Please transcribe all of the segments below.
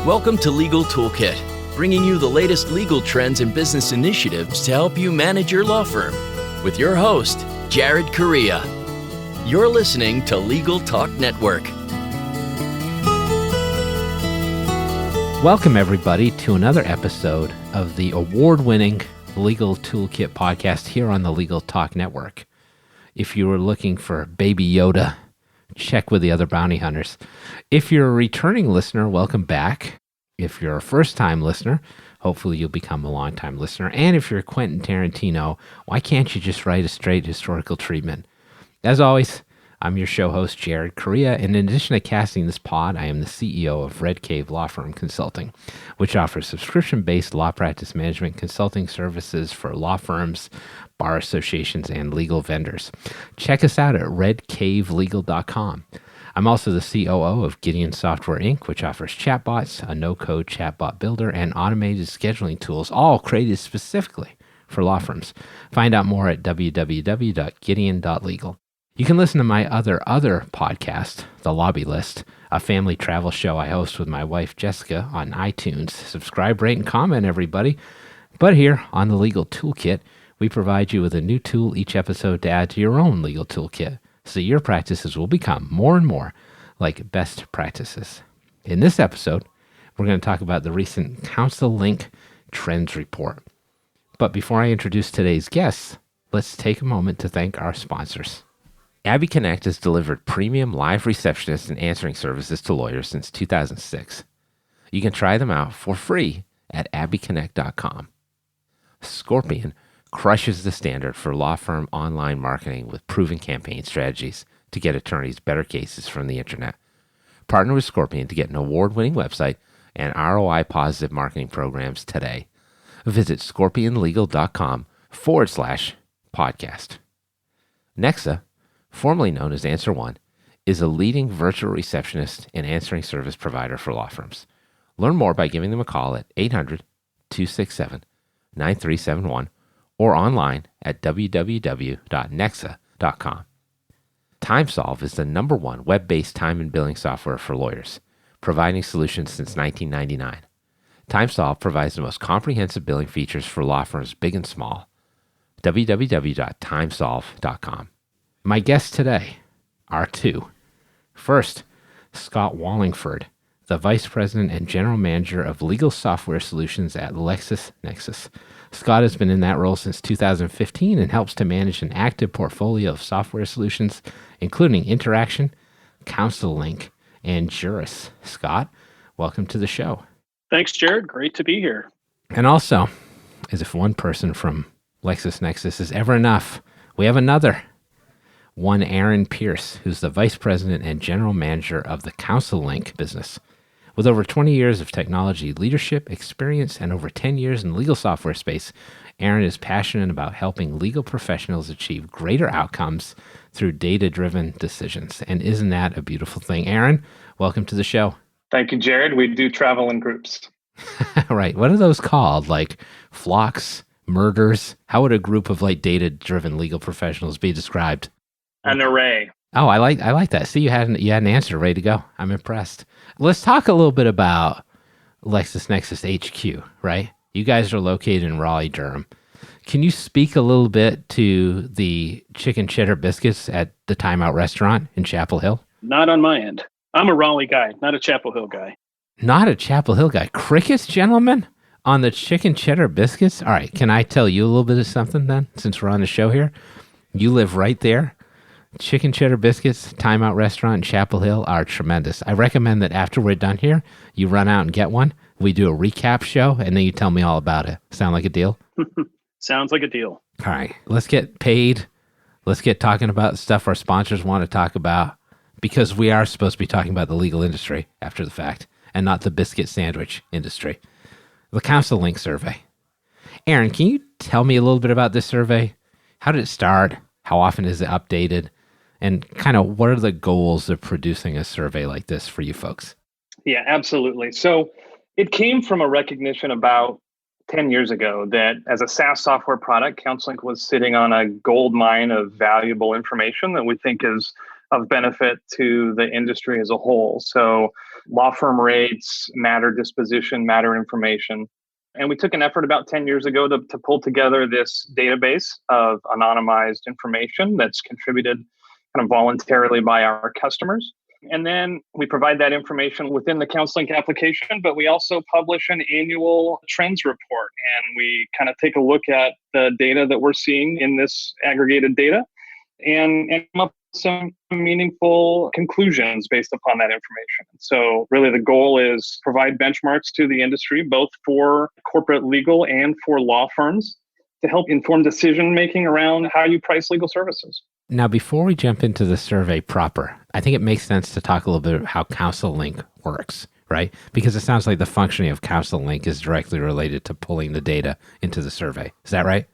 Welcome to Legal Toolkit, bringing you the latest legal trends and business initiatives to help you manage your law firm. With your host, Jared Correia. You're listening to Legal Talk Network. Welcome, everybody, to another episode of the award-winning Legal Toolkit podcast here on the Legal Talk Network. If you were looking for Baby Yoda, check with the other bounty hunters. If you're a returning listener, welcome back. If you're a first-time listener, hopefully you'll become a long-time listener. And if you're Quentin Tarantino, why can't you just write a straight historical treatment? As always, I'm your show host, Jared Correia, and in addition to casting this pod, I am the CEO of Red Cave Law Firm Consulting, which offers subscription-based law practice management consulting services for law firms, bar associations, and legal vendors. Check us out at redcavelegal.com. I'm also the COO of Gideon Software Inc., which offers chatbots, a no-code chatbot builder, and automated scheduling tools, all created specifically for law firms. Find out more at www.gideon.legal. You can listen to my other podcast, The Lobby List, a family travel show I host with my wife, Jessica, on iTunes. Subscribe, rate, and comment, everybody. But here on the Legal Toolkit, we provide you with a new tool each episode to add to your own legal toolkit, so your practices will become more and more like best practices. In this episode, we're going to talk about the recent CounselLink Trends Report. But before I introduce today's guests, let's take a moment to thank our sponsors. Abby Connect has delivered premium live receptionist and answering services to lawyers since 2006. You can try them out for free at abbyconnect.com. Scorpion crushes the standard for law firm online marketing with proven campaign strategies to get attorneys better cases from the internet. Partner with Scorpion to get an award-winning website and ROI-positive marketing programs today. Visit scorpionlegal.com/podcast. Nexa, formerly known as Answer One, is a leading virtual receptionist and answering service provider for law firms. Learn more by giving them a call at 800-267-9371 or online at www.nexa.com. TimeSolve is the #1 web-based time and billing software for lawyers, providing solutions since 1999. TimeSolve provides the most comprehensive billing features for law firms big and small. www.timesolve.com. My guests today are two. First, Scott Wallingford, the Vice President and General Manager of Legal Software Solutions at LexisNexis. Scott has been in that role since 2015 and helps to manage an active portfolio of software solutions, including Interaction, CounselLink, and Juris. Scott, welcome to the show. Thanks, Jared. Great to be here. And also, as if one person from LexisNexis is ever enough, we have another. One Aaron Pierce, who's the Vice President and General Manager of the CounselLink business. With over 20 years of technology leadership experience and over 10 years in the legal software space, Aaron is passionate about helping legal professionals achieve greater outcomes through data-driven decisions. And isn't that a beautiful thing? Aaron, welcome to the show. Thank you, Jared. We do travel in groups. Right. What are those called? Like flocks, murders? How would a group of like data-driven legal professionals be described? An array. Oh, I like that. See, you had an answer ready to go. I'm impressed. Let's talk a little bit about LexisNexis HQ, right? You guys are located in Raleigh, Durham. Can you speak a little bit to the chicken cheddar biscuits at the Time Out restaurant in Chapel Hill? Not on my end. I'm a Raleigh guy, not a Chapel Hill guy. Not a Chapel Hill guy. Crickets, gentlemen, on the chicken cheddar biscuits? All right, can I tell you a little bit of something then, since we're on the show here? You live right there. Chicken cheddar biscuits, Time Out restaurant in Chapel Hill are tremendous. I recommend that after we're done here, you run out and get one. We do a recap show, and then you tell me all about it. Sound like a deal? Sounds like a deal. All right, let's get paid. Let's get talking about stuff our sponsors want to talk about, because we are supposed to be talking about the legal industry after the fact, and not the biscuit sandwich industry. The CounselLink Survey. Aaron, can you tell me a little bit about this survey? How did it start? How often is it updated? And kind of what are the goals of producing a survey like this for you folks? Yeah, absolutely. So it came from a recognition about 10 years ago that as a SaaS software product, CounselLink was sitting on a gold mine of valuable information that we think is of benefit to the industry as a whole. So law firm rates, matter disposition, matter information. And we took an effort about 10 years ago to pull together this database of anonymized information that's contributed kind of voluntarily by our customers. And then we provide that information within the CounselLink application, but we also publish an annual trends report. And we kind of take a look at the data that we're seeing in this aggregated data and come up with some meaningful conclusions based upon that information. So really the goal is provide benchmarks to the industry, both for corporate legal and for law firms, to help inform decision-making around how you price legal services. Now, before we jump into the survey proper, I think it makes sense to talk a little bit about how CounselLink works, right? Because it sounds like the functioning of CounselLink is directly related to pulling the data into the survey. Is that right?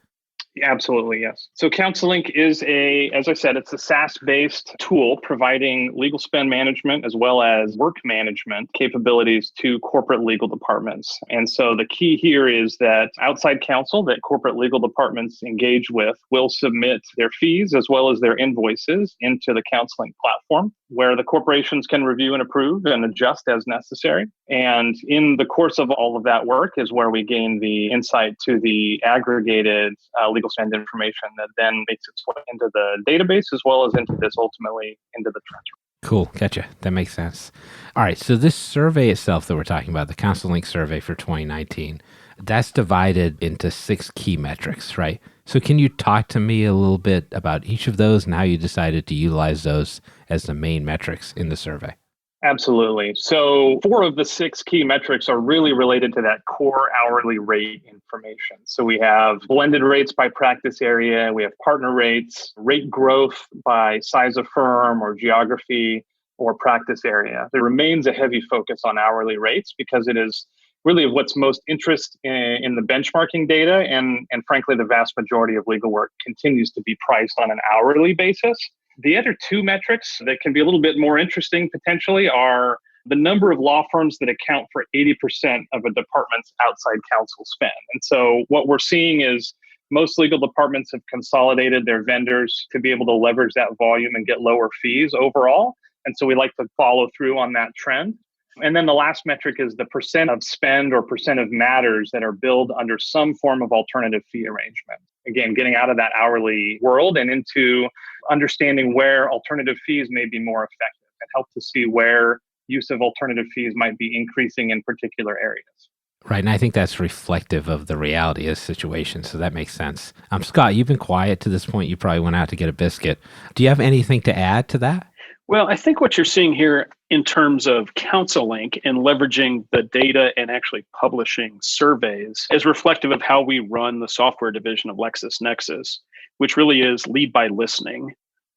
Absolutely, yes. So CounselLink is as I said, it's a SaaS-based tool providing legal spend management as well as work management capabilities to corporate legal departments. And so the key here is that outside counsel that corporate legal departments engage with will submit their fees as well as their invoices into the CounselLink platform, where the corporations can review and approve and adjust as necessary. And in the course of all of that work is where we gain the insight to the aggregated legal spend information that then makes its way into the database as well as into this ultimately into the transfer. Cool. Gotcha. That makes sense. All right. So this survey itself that we're talking about, the CounselLink survey for 2019, that's divided into 6 key metrics, right? So can you talk to me a little bit about each of those and how you decided to utilize those as the main metrics in the survey? Absolutely. So 4 of the 6 key metrics are really related to that core hourly rate information. So we have blended rates by practice area, we have partner rates, rate growth by size of firm or geography or practice area. There remains a heavy focus on hourly rates because it is really of what's most interest in the benchmarking data. And frankly, the vast majority of legal work continues to be priced on an hourly basis. The other 2 metrics that can be a little bit more interesting potentially are the number of law firms that account for 80% of a department's outside counsel spend. And so what we're seeing is most legal departments have consolidated their vendors to be able to leverage that volume and get lower fees overall. And so we like to follow through on that trend. And then the last metric is the percent of spend or percent of matters that are billed under some form of alternative fee arrangement. Again, getting out of that hourly world and into understanding where alternative fees may be more effective and help to see where use of alternative fees might be increasing in particular areas. Right. And I think that's reflective of the reality of the situation. So that makes sense. Scott, you've been quiet to this point. You probably went out to get a biscuit. Do you have anything to add to that? Well, I think what you're seeing here in terms of CounselLink and leveraging the data and actually publishing surveys is reflective of how we run the software division of LexisNexis, which really is lead by listening.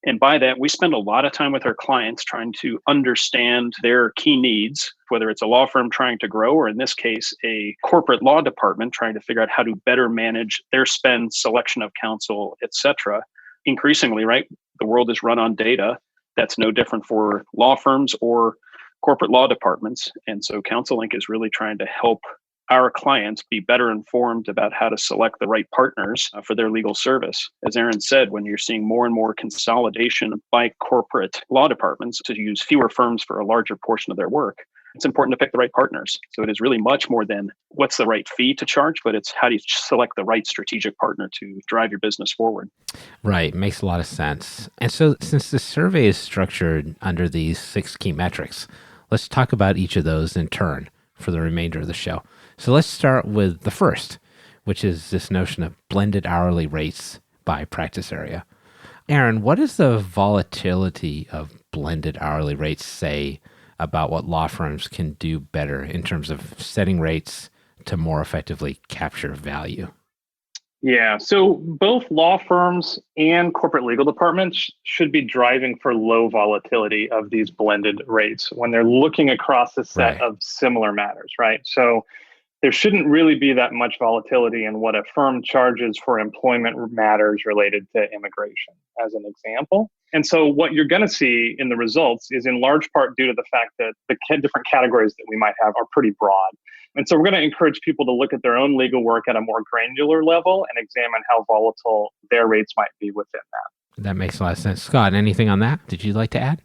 And by that, we spend a lot of time with our clients trying to understand their key needs, whether it's a law firm trying to grow, or in this case, a corporate law department trying to figure out how to better manage their spend, selection of counsel, et cetera. Increasingly, right, the world is run on data. That's no different for law firms or corporate law departments. And so CounselLink is really trying to help our clients be better informed about how to select the right partners for their legal service. As Aaron said, when you're seeing more and more consolidation by corporate law departments to use fewer firms for a larger portion of their work, it's important to pick the right partners. So it is really much more than what's the right fee to charge, but it's how do you select the right strategic partner to drive your business forward. Right. Makes a lot of sense. And so since the survey is structured under these 6 key metrics, let's talk about each of those in turn for the remainder of the show. So let's start with the first, which is this notion of blended hourly rates by practice area. Aaron, what does the volatility of blended hourly rates say about what law firms can do better in terms of setting rates to more effectively capture value? Yeah, so both law firms and corporate legal departments should be driving for low volatility of these blended rates when they're looking across a set of similar matters, right? So there shouldn't really be that much volatility in what a firm charges for employment matters related to immigration, as an example. And so what you're going to see in the results is in large part due to the fact that the different categories that we might have are pretty broad. And so we're going to encourage people to look at their own legal work at a more granular level and examine how volatile their rates might be within that. That makes a lot of sense. Scott, anything on that? Did you like to add?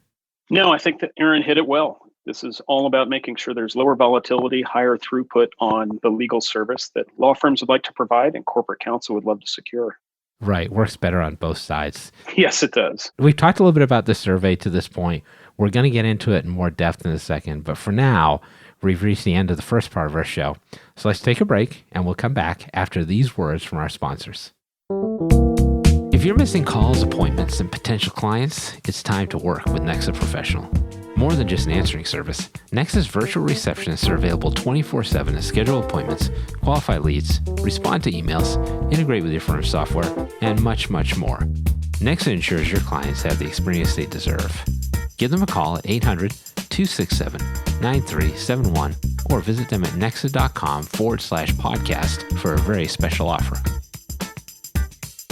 No, I think that Aaron hit it well. This is all about making sure there's lower volatility, higher throughput on the legal service that law firms would like to provide and corporate counsel would love to secure. Right. Works better on both sides. Yes, it does. We've talked a little bit about the survey to this point. We're going to get into it in more depth in a second. But for now, we've reached the end of the first part of our show. So let's take a break and we'll come back after these words from our sponsors. If you're missing calls, appointments, and potential clients, it's time to work with Nexa Professional. More than just an answering service, Nexa's virtual receptionists are available 24/7 to schedule appointments, qualify leads, respond to emails, integrate with your firm's software, and much, much more. Nexa ensures your clients have the experience they deserve. Give them a call at 800-267-9371 or visit them at nexa.com/podcast for a very special offer.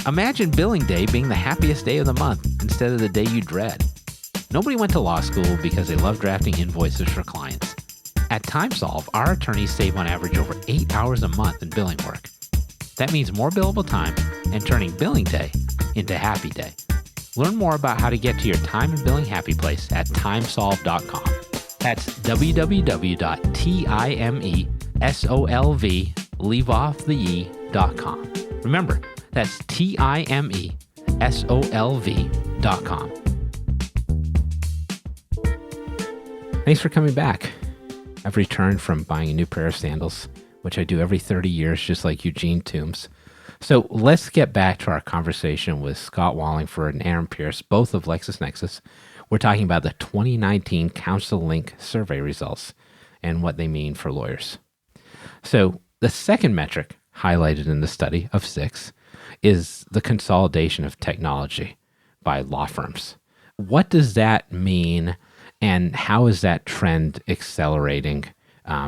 Imagine billing day being the happiest day of the month instead of the day you dread. Nobody went to law school because they love drafting invoices for clients. At TimeSolve, our attorneys save on average over 8 hours a month in billing work. That means more billable time and turning billing day into happy day. Learn more about how to get to your time and billing happy place at timesolve.com. That's www.timesolv, leave off the e.com. Remember, that's timesolv.com. Thanks for coming back. I've returned from buying a new pair of sandals, which I do every 30 years, just like Eugene Toombs. So let's get back to our conversation with Scott Wallingford and Aaron Pierce, both of LexisNexis. We're talking about the 2019 CounselLink Survey results and what they mean for lawyers. So the second metric highlighted in the study of 6 is the consolidation of technology by law firms. What does that mean? And how is that trend accelerating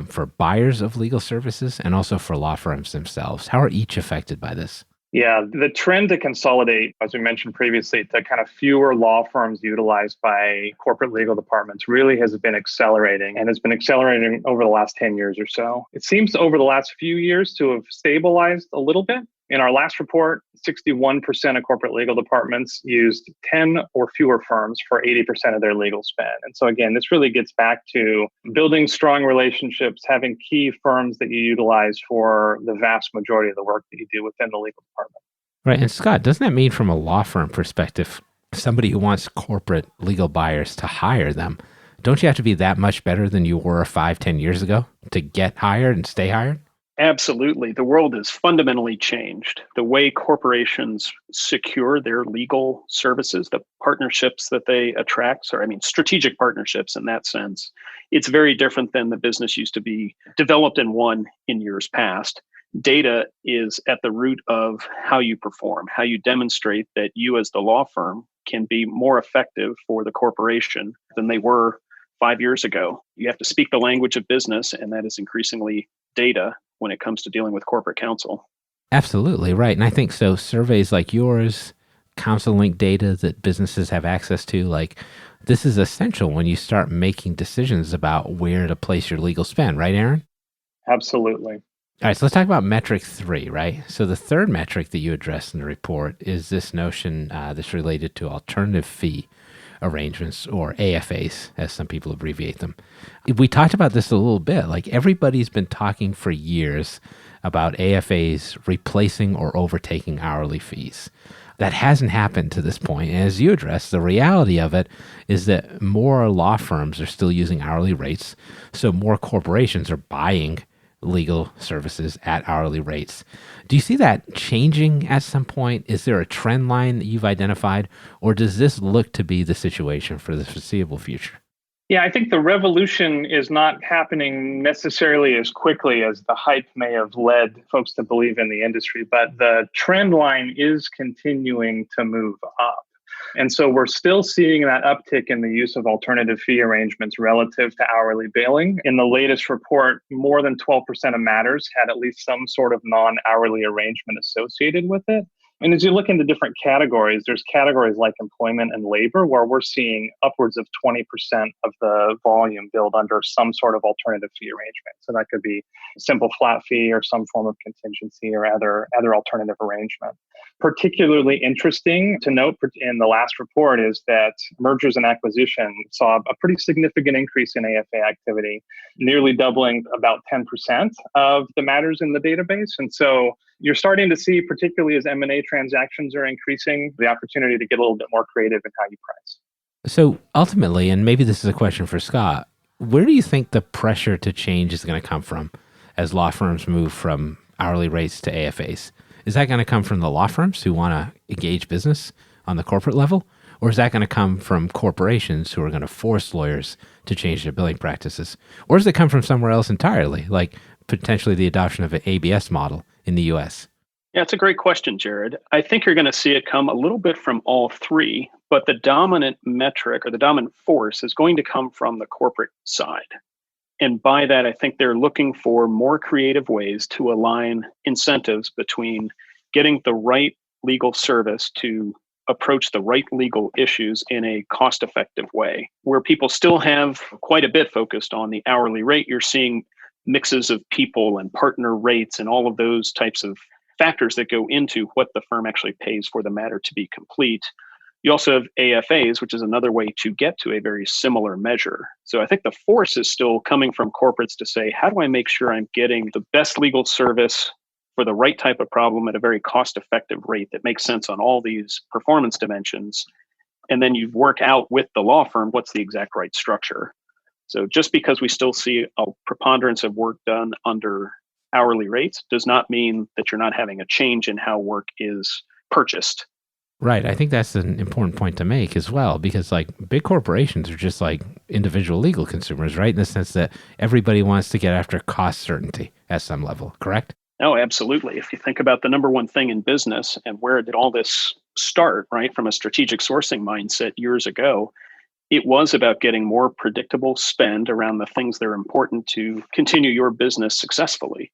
for buyers of legal services and also for law firms themselves? How are each affected by this? Yeah, the trend to consolidate, as we mentioned previously, to kind of fewer law firms utilized by corporate legal departments really has been accelerating and has been accelerating over the last 10 years or so. It seems over the last few years to have stabilized a little bit. In our last report, 61% of corporate legal departments used 10 or fewer firms for 80% of their legal spend. And so again, this really gets back to building strong relationships, having key firms that you utilize for the vast majority of the work that you do within the legal department. Right. And Scott, doesn't that mean from a law firm perspective, somebody who wants corporate legal buyers to hire them, don't you have to be that much better than you were 5-10 years ago to get hired and stay hired? Absolutely. The world has fundamentally changed. The way corporations secure their legal services, the partnerships that they attract, strategic partnerships in that sense, it's very different than the business used to be developed and won in years past. Data is at the root of how you perform, how you demonstrate that you as the law firm can be more effective for the corporation than they were 5 years ago. You have to speak the language of business, and that is increasingly data when it comes to dealing with corporate counsel. Absolutely, right. And I think so surveys like yours, CounselLink data that businesses have access to, like this is essential when you start making decisions about where to place your legal spend, right, Aaron? Absolutely. All right, so let's talk about metric 3, right? So the third metric that you addressed in the report is this notion that's related to alternative fee arrangements, or AFAs, as some people abbreviate them. We talked about this a little bit. Like everybody's been talking for years about AFAs replacing or overtaking hourly fees. That hasn't happened to this point. And as you addressed, the reality of it is that more law firms are still using hourly rates. So more corporations are buying legal services at hourly rates. Do you see that changing at some point? Is there a trend line that you've identified, or does this look to be the situation for the foreseeable future? Yeah, I think the revolution is not happening necessarily as quickly as the hype may have led folks to believe in the industry, but the trend line is continuing to move up. And so we're still seeing that uptick in the use of alternative fee arrangements relative to hourly billing. In the latest report, more than 12% of matters had at least some sort of non-hourly arrangement associated with it. And as you look into different categories, there's categories like employment and labor where we're seeing upwards of 20% of the volume billed under some sort of alternative fee arrangement. So that could be a simple flat fee or some form of contingency or other alternative arrangement. Particularly interesting to note in the last report is that mergers and acquisition saw a pretty significant increase in AFA activity, nearly doubling about 10% of the matters in the database. And so you're starting to see, particularly as M&A transactions are increasing, the opportunity to get a little bit more creative in how you price. So ultimately, and maybe this is a question for Scott, where do you think the pressure to change is going to come from as law firms move from hourly rates to AFAs? Is that going to come from the law firms who want to engage business on the corporate level? Or is that going to come from corporations who are going to force lawyers to change their billing practices? Or does it come from somewhere else entirely, like potentially the adoption of an ABS model in the US? Yeah, it's a great question, Jared. I think you're going to see it come a little bit from all three, but the dominant metric or the dominant force is going to come from the corporate side. And by that, I think they're looking for more creative ways to align incentives between getting the right legal service to approach the right legal issues in a cost-effective way. Where people still have quite a bit focused on the hourly rate, you're seeing mixes of people and partner rates and all of those types of factors that go into what the firm actually pays for the matter to be complete. You also have AFAs, which is another way to get to a very similar measure. So I think the force is still coming from corporates to say, how do I make sure I'm getting the best legal service for the right type of problem at a very cost-effective rate that makes sense on all these performance dimensions? And then you work out with the law firm what's the exact right structure. So just because we still see a preponderance of work done under hourly rates does not mean that you're not having a change in how work is purchased. Right. I think that's an important point to make as well, because like big corporations are just like individual legal consumers, right? In the sense that everybody wants to get after cost certainty at some level, correct? No, absolutely. If you think about the number one thing in business and where did all this start, right? From a strategic sourcing mindset years ago, it was about getting more predictable spend around the things that are important to continue your business successfully.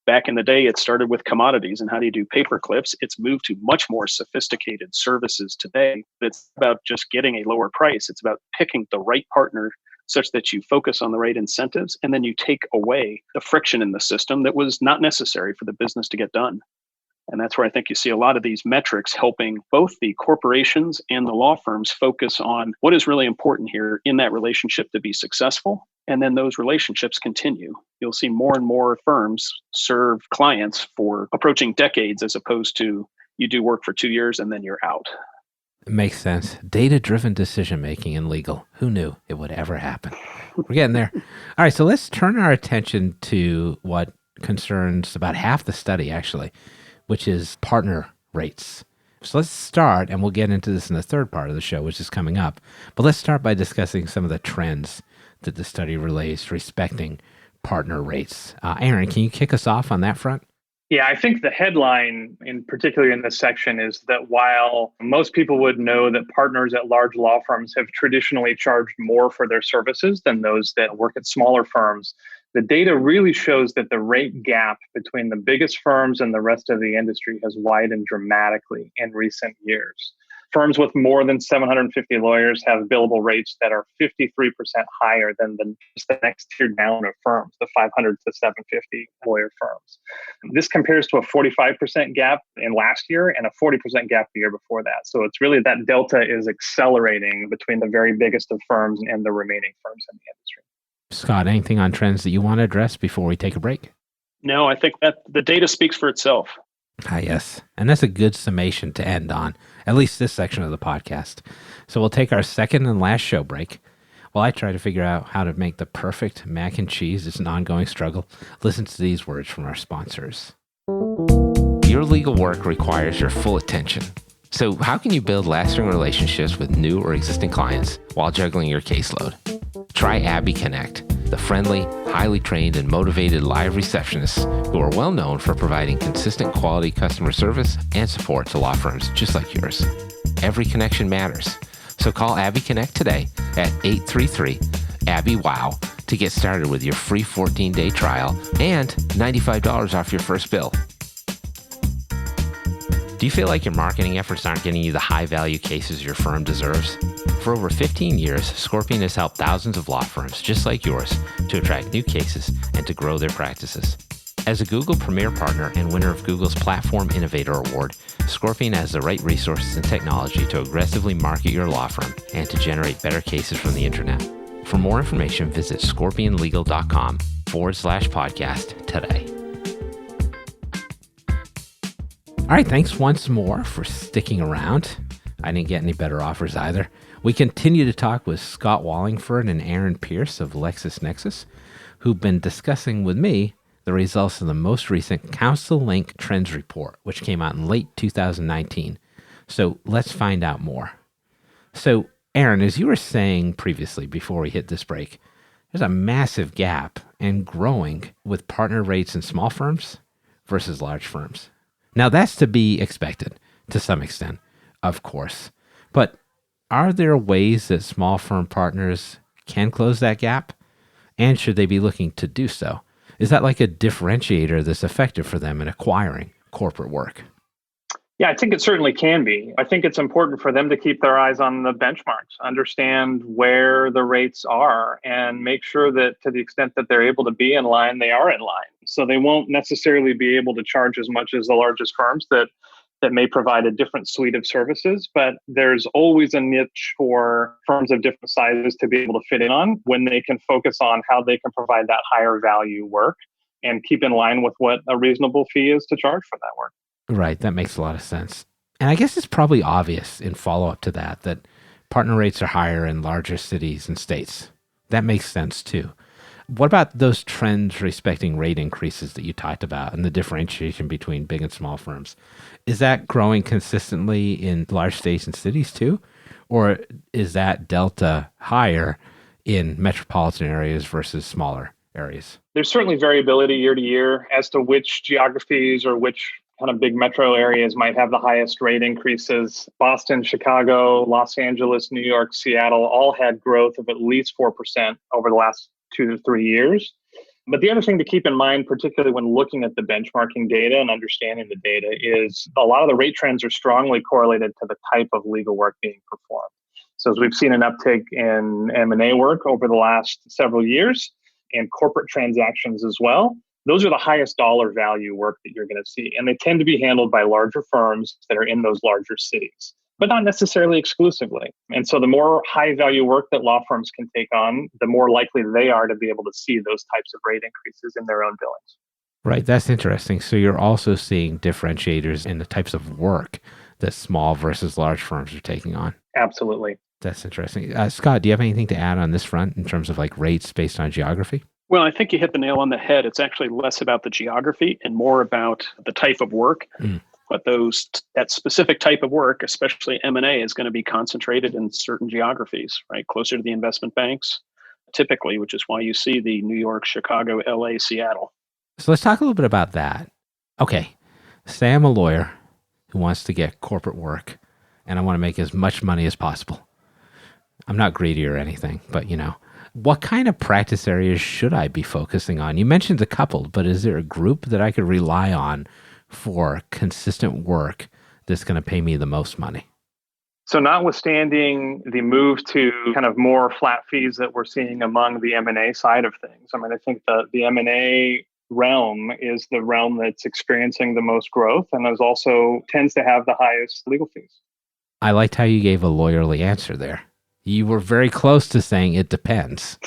Back in the day, it started with commodities and how do you do paper clips? It's moved to much more sophisticated services today. It's about just getting a lower price. It's about picking the right partner such that you focus on the right incentives and then you take away the friction in the system that was not necessary for the business to get done. And that's where I think you see a lot of these metrics helping both the corporations and the law firms focus on what is really important here in that relationship to be successful. And then those relationships continue. You'll see more and more firms serve clients for approaching decades as opposed to you do work for 2 years and then you're out. It makes sense. Data-driven decision-making in legal. Who knew it would ever happen? We're getting there. All right, so let's turn our attention to what concerns about half the study, actually, which is partner rates. So let's start, and we'll get into this in the third part of the show, which is coming up. But let's start by discussing some of the trends that the study relays respecting partner rates. Aaron, can you kick us off on that front? Yeah, I think the headline, in particular in this section, is that while most people would know that partners at large law firms have traditionally charged more for their services than those that work at smaller firms, the data really shows that the rate gap between the biggest firms and the rest of the industry has widened dramatically in recent years. Firms with more than 750 lawyers have billable rates that are 53% higher than the next tier down of firms, the 500 to 750 lawyer firms. This compares to a 45% gap in last year and a 40% gap the year before that. So it's really that delta is accelerating between the very biggest of firms and the remaining firms in the industry. Scott, anything on trends that you want to address before we take a break? No, I think that the data speaks for itself. Ah, yes. And that's a good summation to end on, at least this section of the podcast. So we'll take our second and last show break. While I try to figure out how to make the perfect mac and cheese, it's an ongoing struggle. Listen to these words from our sponsors. Your legal work requires your full attention. So how can you build lasting relationships with new or existing clients while juggling your caseload? Try Abby Connect, the friendly, highly trained, and motivated live receptionists who are well known for providing consistent quality customer service and support to law firms just like yours. Every connection matters. So call Abby Connect today at 833-ABBY-WOW to get started with your free 14-day trial and $95 off your first bill. Do you feel like your marketing efforts aren't getting you the high-value cases your firm deserves? For over 15 years, Scorpion has helped thousands of law firms just like yours to attract new cases and to grow their practices. As a Google Premier Partner and winner of Google's Platform Innovator Award, Scorpion has the right resources and technology to aggressively market your law firm and to generate better cases from the internet. For more information, visit scorpionlegal.com/podcast today. All right, thanks once more for sticking around. I didn't get any better offers either. We continue to talk with Scott Wallingford and Aaron Pierce of LexisNexis, who've been discussing with me the results of the most recent CounselLink Trends Report, which came out in late 2019. So let's find out more. So, Aaron, as you were saying previously before we hit this break, there's a massive gap and growing with partner rates in small firms versus large firms. Now, that's to be expected to some extent, of course. But are there ways that small firm partners can close that gap? And should they be looking to do so? Is that like a differentiator that's effective for them in acquiring corporate work? Yeah, I think it certainly can be. I think it's important for them to keep their eyes on the benchmarks, understand where the rates are, and make sure that to the extent that they're able to be in line, they are in line. So they won't necessarily be able to charge as much as the largest firms that may provide a different suite of services, but there's always a niche for firms of different sizes to be able to fit in on when they can focus on how they can provide that higher value work and keep in line with what a reasonable fee is to charge for that work. Right. That makes a lot of sense. And I guess it's probably obvious in follow-up to that partner rates are higher in larger cities and states. That makes sense too. What about those trends respecting rate increases that you talked about and the differentiation between big and small firms? Is that growing consistently in large states and cities too? Or is that delta higher in metropolitan areas versus smaller areas? There's certainly variability year to year as to which geographies or which kind of big metro areas might have the highest rate increases. Boston, Chicago, Los Angeles, New York, Seattle all had growth of at least 4% over the last 2 to 3 years. But the other thing to keep in mind, particularly when looking at the benchmarking data and understanding the data, is a lot of the rate trends are strongly correlated to the type of legal work being performed. So as we've seen an uptick in M&A work over the last several years and corporate transactions as well, those are the highest dollar value work that you're going to see. And they tend to be handled by larger firms that are in those larger cities, but not necessarily exclusively. And so the more high value work that law firms can take on, the more likely they are to be able to see those types of rate increases in their own billings. Right. That's interesting. So you're also seeing differentiators in the types of work that small versus large firms are taking on. Absolutely. That's interesting. Scott, do you have anything to add on this front in terms of like rates based on geography? Well, I think you hit the nail on the head. It's actually less about the geography and more about the type of work. But that specific type of work, especially M&A, is going to be concentrated in certain geographies, right? Closer to the investment banks, typically, which is why you see the New York, Chicago, LA, Seattle. So let's talk a little bit about that. Okay, say I'm a lawyer who wants to get corporate work and I want to make as much money as possible. I'm not greedy or anything, but what kind of practice areas should I be focusing on? You mentioned a couple, but is there a group that I could rely on for consistent work that's going to pay me the most money? So notwithstanding the move to kind of more flat fees that we're seeing among the M&A side of things, I mean, I think the M&A realm is the realm that's experiencing the most growth and is also tends to have the highest legal fees. I liked how you gave a lawyerly answer there. You were very close to saying it depends,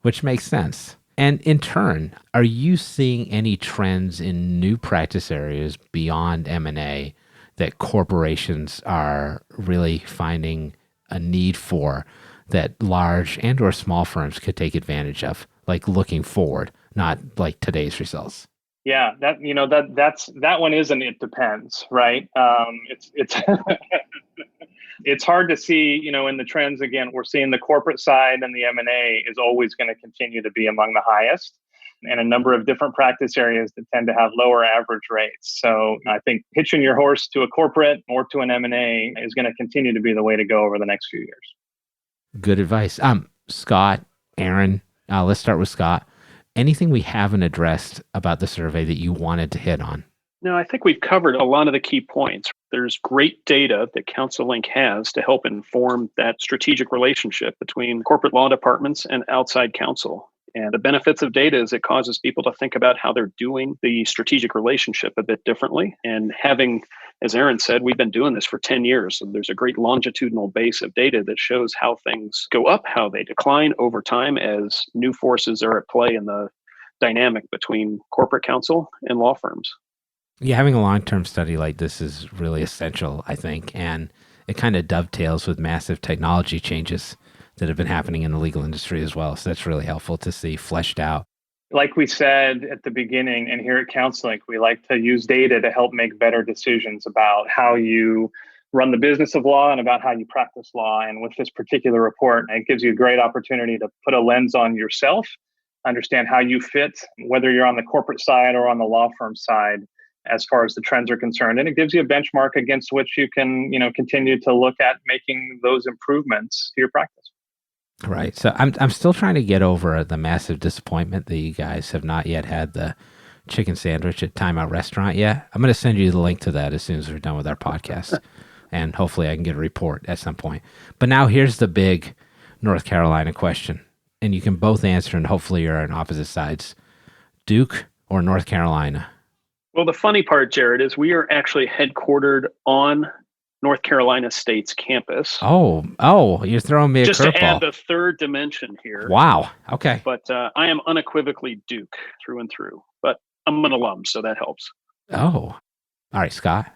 which makes sense. And in turn, are you seeing any trends in new practice areas beyond M&A that corporations are really finding a need for that large and or small firms could take advantage of, like looking forward, not like today's results? Yeah, that one isn't it depends, right? It's it's hard to see, in the trends. Again, we're seeing the corporate side and the M&A is always going to continue to be among the highest, and a number of different practice areas that tend to have lower average rates. So I think hitching your horse to a corporate or to an M&A is going to continue to be the way to go over the next few years. Good advice. Scott, Aaron, let's start with Scott. Anything we haven't addressed about the survey that you wanted to hit on? No, I think we've covered a lot of the key points. There's great data that CounselLink has to help inform that strategic relationship between corporate law departments and outside counsel. And the benefits of data is it causes people to think about how they're doing the strategic relationship a bit differently. And having, as Aaron said, we've been doing this for 10 years. So there's a great longitudinal base of data that shows how things go up, how they decline over time as new forces are at play in the dynamic between corporate counsel and law firms. Yeah, having a long-term study like this is really essential, I think, and it kind of dovetails with massive technology changes that have been happening in the legal industry as well. So that's really helpful to see fleshed out. Like we said at the beginning, and here at CounselLink, we like to use data to help make better decisions about how you run the business of law and about how you practice law. And with this particular report, it gives you a great opportunity to put a lens on yourself, understand how you fit, whether you're on the corporate side or on the law firm side, as far as the trends are concerned. And it gives you a benchmark against which you can, continue to look at making those improvements to your practice. Right. So I'm still trying to get over the massive disappointment that you guys have not yet had the chicken sandwich at Time Out Restaurant yet. I'm going to send you the link to that as soon as we're done with our podcast. And hopefully I can get a report at some point. But now here's the big North Carolina question. And you can both answer, and hopefully you're on opposite sides. Duke or North Carolina? Well, the funny part, Jared, is we are actually headquartered on North Carolina State's campus. Oh, you're throwing me a curveball. Just to add the third dimension here. Wow. Okay. But I am unequivocally Duke through and through. But I'm an alum, so that helps. Oh. All right, Scott.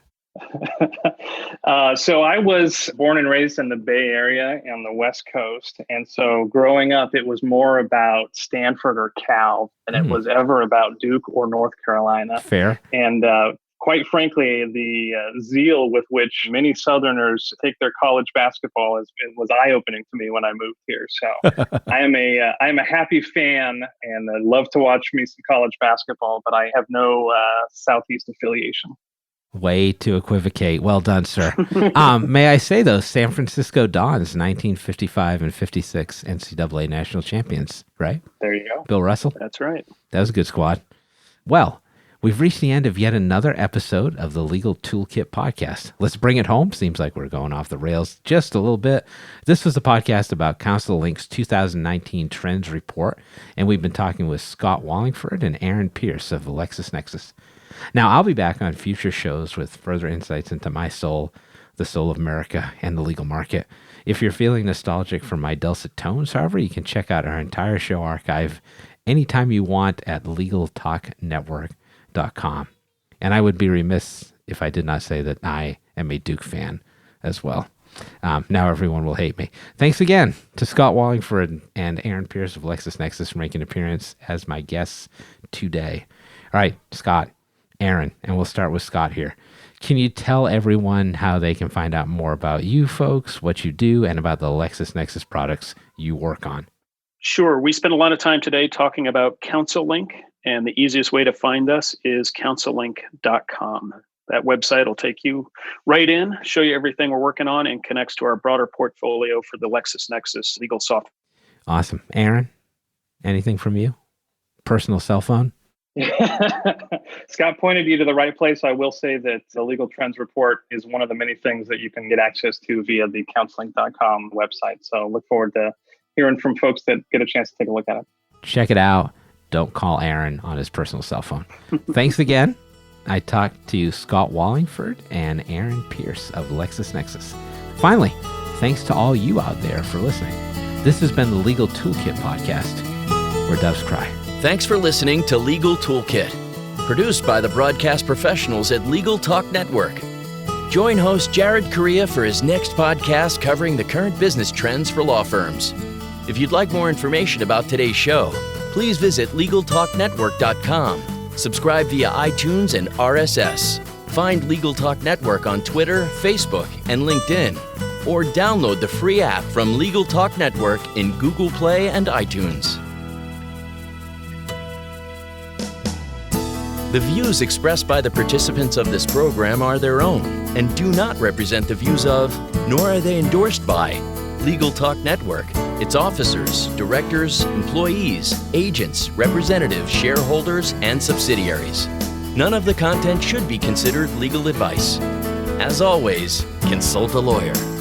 So I was born and raised in the Bay Area on the West Coast. And so growing up, it was more about Stanford or Cal than it was ever about Duke or North Carolina. Fair. And quite frankly, the zeal with which many Southerners take their college basketball was eye-opening to me when I moved here. So I am a happy fan, and I love to watch me some college basketball, but I have no Southeast affiliation. Way to equivocate. Well done, sir. May I say, though, San Francisco Dons, 1955 and 56 NCAA national champions, right? There you go. Bill Russell? That's right. That was a good squad. Well, we've reached the end of yet another episode of the Legal Toolkit podcast. Let's bring it home. Seems like we're going off the rails just a little bit. This was the podcast about CounselLink's 2019 Trends Report, and we've been talking with Scott Wallingford and Aaron Pierce of LexisNexis. Now, I'll be back on future shows with further insights into my soul, the soul of America, and the legal market. If you're feeling nostalgic for my dulcet tones, however, you can check out our entire show archive anytime you want at LegalTalkNetwork.com. And I would be remiss if I did not say that I am a Duke fan as well. Now everyone will hate me. Thanks again to Scott Wallingford and Aaron Pierce of LexisNexis for making an appearance as my guests today. All right, Scott, Aaron, and we'll start with Scott here. Can you tell everyone how they can find out more about you folks, what you do, and about the LexisNexis products you work on? Sure. We spent a lot of time today talking about CounselLink, and the easiest way to find us is CounselLink.com. That website will take you right in, show you everything we're working on, and connects to our broader portfolio for the LexisNexis legal software. Awesome. Aaron, anything from you? Personal cell phone? Scott pointed you to the right place. I will say that the Legal Trends Report is one of the many things that you can get access to via the CounselLink.com website. So look forward to hearing from folks that get a chance to take a look at it. Check it out. Don't call Aaron on his personal cell phone. Thanks again. I talked to Scott Wallingford and Aaron Pierce of LexisNexis. Finally, thanks to all you out there for listening. This has been the Legal Toolkit podcast, where doves cry. Thanks for listening to Legal Toolkit, produced by the broadcast professionals at Legal Talk Network. Join host Jared Correia for his next podcast covering the current business trends for law firms. If you'd like more information about today's show, please visit LegalTalkNetwork.com. Subscribe via iTunes and RSS. Find Legal Talk Network on Twitter, Facebook, and LinkedIn, or download the free app from Legal Talk Network in Google Play and iTunes. The views expressed by the participants of this program are their own and do not represent the views of, nor are they endorsed by, Legal Talk Network, its officers, directors, employees, agents, representatives, shareholders, and subsidiaries. None of the content should be considered legal advice. As always, consult a lawyer.